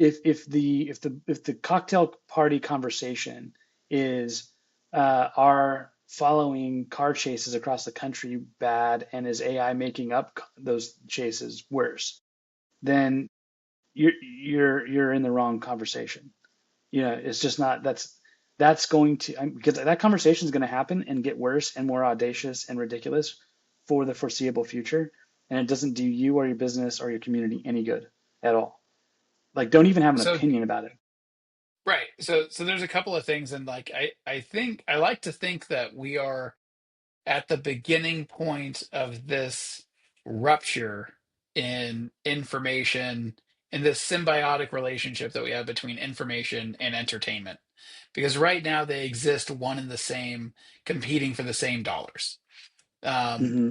if the cocktail party conversation is are following car chases across the country bad and is AI making up those chases worse, then you're in the wrong conversation. It's just not that's going to because that conversation is going to happen and get worse and more audacious and ridiculous for the foreseeable future, and it doesn't do you or your business or your community any good at all. Like, don't even have an So opinion about it. right. So there's a couple of things, and like I think I like to think that we are at the beginning point of this rupture in information, in this symbiotic relationship that we have between information and entertainment. Because right now they exist one and the same, competing for the same dollars. Um, Hmm.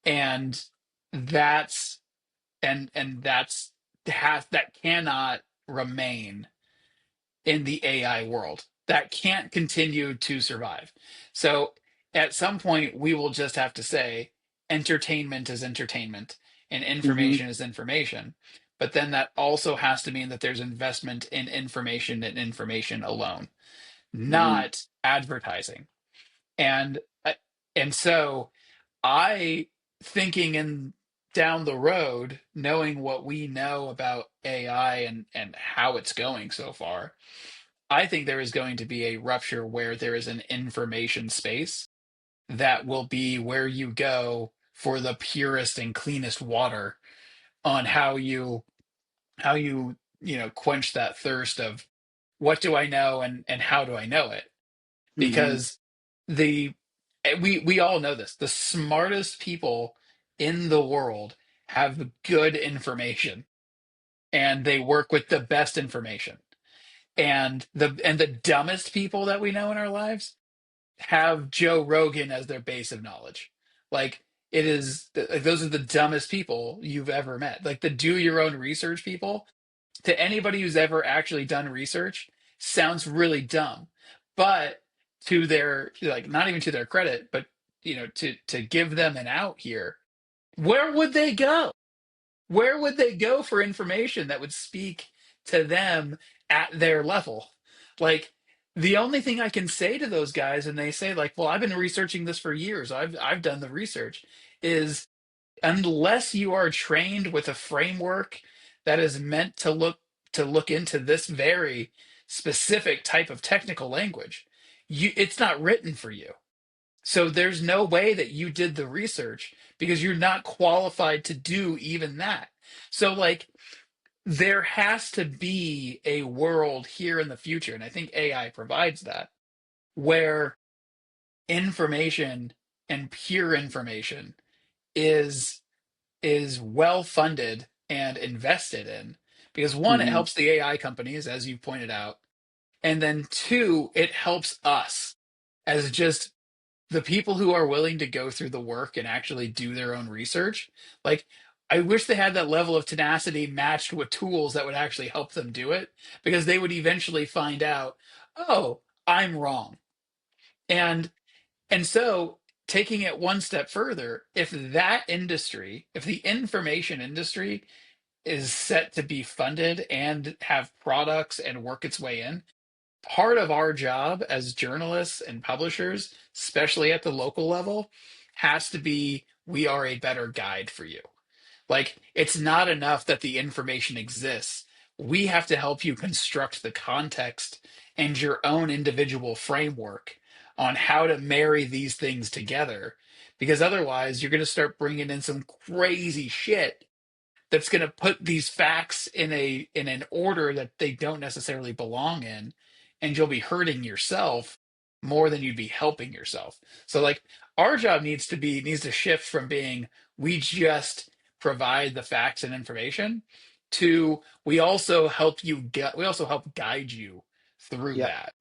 and that's and that cannot remain in the AI world. That can't continue to survive. So at some point, we will just have to say entertainment is entertainment and Hmm. information is information. But then that also has to mean that there's investment in information and information alone, Hmm. not advertising. And uh, and so I thinking in down the road, knowing what we know about AI and how it's going so far, I think there is going to be a rupture where there is an information space that will be where you go for the purest and cleanest water on how you quench that thirst of what do I know and how do I know it? Hmm. Because the we all know this. The smartest people in the world have good information and they work with the best information. And the dumbest people that we know in our lives have Joe Rogan as their base of knowledge. Like it is like those are the dumbest people you've ever met. Like the do your own research people, to anybody who's ever actually done research, sounds really dumb. But to their, like, not even to their credit, but to give them an out here, where would they go? Where would they go for information that would speak to them at their level? Like the only thing I can say to those guys, and they say like, "Well, I've been researching this for years. I've done the research," is unless you are trained with a framework that is meant to look into this very specific type of technical language, it's not written for you. So there's no way that you did the research because you're not qualified to do even that. So like there has to be a world here in the future, and I think AI provides that, where information and pure information is is well funded and invested in, because one, it Hmm. helps the AI companies, as you pointed out, and then two, it helps us as just the people who are willing to go through the work and actually do their own research. Like, I wish they had that level of tenacity matched with tools that would actually help them do it, because they would eventually find out, oh, I'm wrong. And and so taking it one step further, if that industry, if the information industry is set to be funded and have products and work its way in, part of our job as journalists and publishers, especially at the local level, has to be we are a better guide for you. Like, it's not enough that the information exists. We have to help you construct the context and your own individual framework on how to marry these things together. Because otherwise, you're going to start bringing in some crazy shit that's going to put these facts in an order that they don't necessarily belong in, and you'll be hurting yourself more than you'd be helping yourself. So like our job needs to shift from being we just provide the facts and information to we also help guide you through Yeah. that.